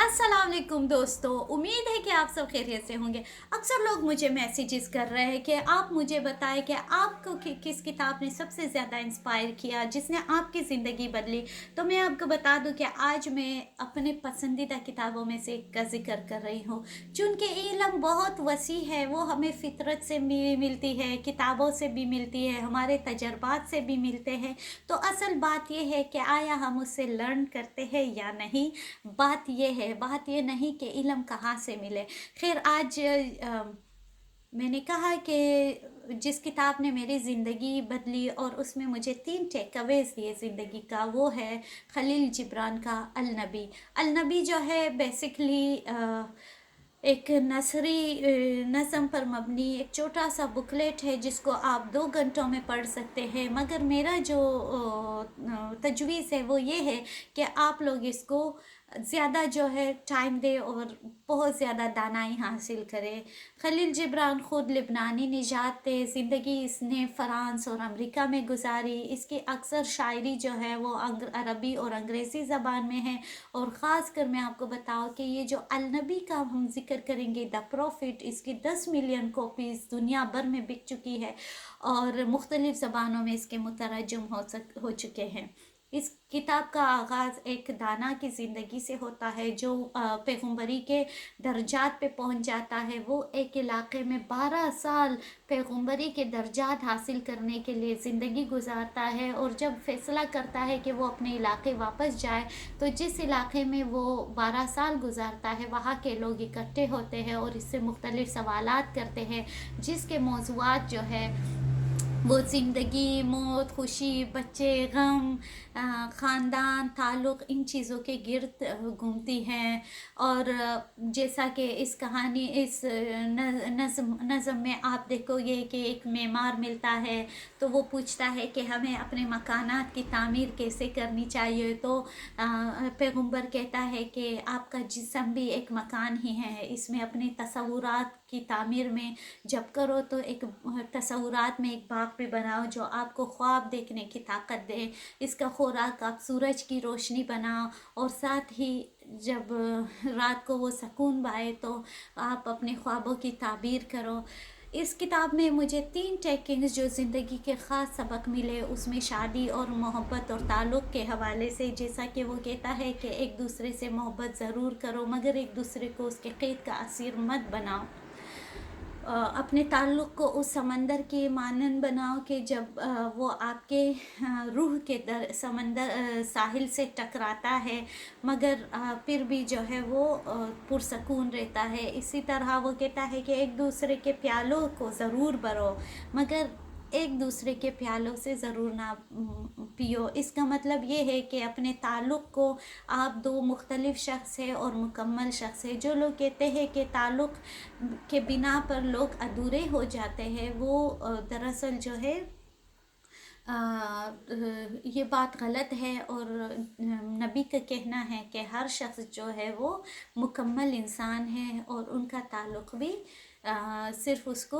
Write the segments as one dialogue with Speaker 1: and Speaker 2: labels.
Speaker 1: अस्सलाम वालेकुम दोस्तों, उम्मीद है कि आप सब खैरियत से होंगे। अक्सर लोग मुझे मैसेजेस कर रहे हैं कि आप मुझे बताएं कि आपको किस किताब ने सबसे ज़्यादा इंस्पायर किया, जिसने आपकी ज़िंदगी बदली। तो मैं आपको बता दूं कि आज मैं अपने पसंदीदा किताबों में से एक का जिक्र कर रही हूँ। चूँकि इल्म बहुत वसी है, वो हमें फितरत से भी मिलती है, किताबों से भी मिलती है, हमारे तजर्बात से भी मिलते हैं। तो असल बात यह है कि आया हम उससे लर्न करते हैं या नहीं। बात ये नहीं कि इल्म कहाँ से मिले। खैर आज मैंने कहा कि जिस किताब ने मेरी ज़िंदगी बदली और उसमें मुझे 3 टेक अवेज़ दिए ज़िंदगी का, वो है खलील जिब्रान का अल नबी। अल नबी जो है बेसिकली एक नसरी नज़म पर मबनी एक छोटा सा बुकलेट है, जिसको आप 2 घंटों में पढ़ सकते हैं। मगर मेरा जो तजवीज़ है वो ये है कि आप लोग इसको ज़्यादा जो है टाइम दे और बहुत ज़्यादा दानाई हासिल करें। खलील जिब्रान ख़ुद लिबनानी निजात थे। ज़िंदगी इसने फ़्रांस और अमेरिका में गुजारी। इसकी अक्सर शायरी जो है वो अरबी और अंग्रेज़ी ज़बान में है। और ख़ास कर मैं आपको बताऊँ कि ये जो अल नबी का हम जिक्र करेंगे, द प्रॉफिट, इसकी 10 मिलियन कॉपीज़ दुनिया भर में बिक चुकी है और मुख्तलिफ़ ज़बानों में इसके मुतरजम हो चुके हैं। इस किताब का आगाज़ एक दाना की ज़िंदगी से होता है जो पैगम्बरी के दर्जात पे पहुंच जाता है। वो एक इलाके में 12 साल पैगम्बरी के दर्जात हासिल करने के लिए ज़िंदगी गुजारता है, और जब फैसला करता है कि वो अपने इलाके वापस जाए, तो जिस इलाके में वो 12 साल गुजारता है वहाँ के लोग इकट्ठे होते हैं और इससे मुख्तलिफ़ सवालात करते हैं, जिसके मौज़ूआत जो है वो ज़िंदगी, मौत, खुशी, बच्चे, गम, ख़ानदान, ताल्लुक़, इन चीज़ों के गिर्द घूमती हैं। और जैसा कि इस कहानी इस नज़म में आप देखोगे कि एक मेमार मिलता है, तो वो पूछता है कि हमें अपने मकानात की तामीर कैसे करनी चाहिए। तो पैगम्बर कहता है कि आपका जिस्म भी एक मकान ही है, इसमें अपने तसव्वुरात की तामीर में जब करो तो एक तसव्वुरात में एक बाग भी बनाओ जो आपको ख्वाब देखने की ताकत दे। इसका खुराक आप सूरज की रोशनी बनाओ, और साथ ही जब रात को वो सुकून पाए तो आप अपने ख्वाबों की ताबीर करो। इस किताब में मुझे 3 टेकिंग्स जो ज़िंदगी के ख़ास सबक मिले, उसमें शादी और मोहब्बत और ताल्लुक़ के हवाले से, जैसा कि वो कहता है कि एक दूसरे से मोहब्बत ज़रूर करो, मगर एक दूसरे को उसके क़ैद का असीर मत बनाओ। अपने ताल्लुक़ को उस समंदर के मानन बनाओ कि जब वो आपके रूह के समंदर साहिल से टकराता है, मगर फिर भी जो है वो पुरसकून रहता है। इसी तरह वो कहता है कि एक दूसरे के प्यालों को ज़रूर भरो, मगर एक दूसरे के प्यालों से ज़रूर ना पियो। इसका मतलब ये है कि अपने ताल्लुक़ को आप 2 मुख्तलिफ़ शख्स है और मुकम्मल शख्स है। जो लोग कहते हैं कि ताल्लुक़ के बिना पर लोग अधूरे हो जाते हैं, वो दरअसल जो है ये बात गलत है। और नबी का कहना है कि हर शख्स जो है वो मुकम्मल इंसान है और उनका ताल्लुक़ भी सिर्फ़ उसको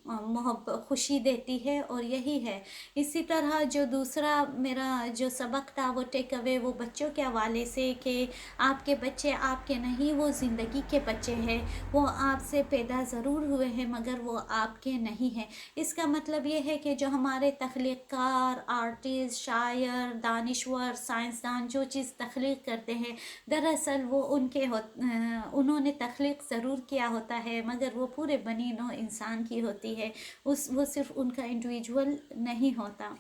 Speaker 1: मोहब्बत खुशी देती है, और यही है। इसी तरह जो दूसरा मेरा जो सबक था वो टेक अवे वो बच्चों के हवाले से कि आपके बच्चे आपके नहीं, वो ज़िंदगी के बच्चे हैं। वो आपसे पैदा ज़रूर हुए हैं मगर वो आपके नहीं हैं। इसका मतलब ये है कि जो हमारे तख्लीक़कार, आर्टिस्ट, शायर, दानिश्वर, साइंसदान जो चीज़ तख्लीक़ करते हैं, दरअसल वो उन्होंने तख्लीक़ ज़रूर किया होता है, मगर वो पूरे बनी नौ इंसान की होती है। वो सिर्फ़ उनका इंडिविजुअल नहीं होता।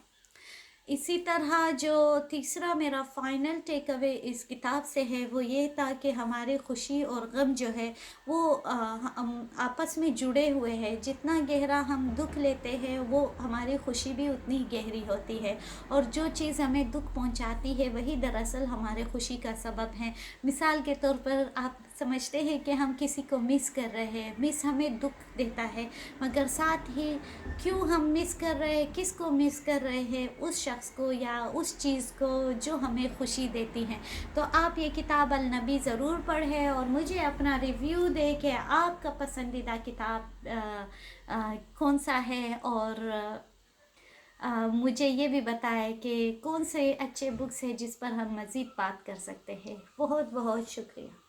Speaker 1: इसी तरह जो तीसरा मेरा फ़ाइनल टेक अवे इस किताब से है वो ये था कि हमारे खुशी और गम जो है वो हम आपस में जुड़े हुए हैं। जितना गहरा हम दुख लेते हैं वो हमारी खुशी भी उतनी गहरी होती है, और जो चीज़ हमें दुख पहुंचाती है वही दरअसल हमारे खुशी का सबब है। मिसाल के तौर पर आप समझते हैं कि हम किसी को मिस कर रहे हैं, मिस हमें दुख देता है, मगर साथ ही क्यों हम मिस कर रहे हैं, किसको मिस कर रहे हैं, उस शख्स को या उस चीज़ को जो हमें खुशी देती हैं। तो आप ये किताब अल नबी ज़रूर पढ़ें और मुझे अपना रिव्यू दे कि आपका पसंदीदा किताब कौन सा है, और मुझे ये भी बताएं कि कौन से अच्छे बुक्स हैं जिस पर हम मज़ीद बात कर सकते हैं। बहुत बहुत शुक्रिया।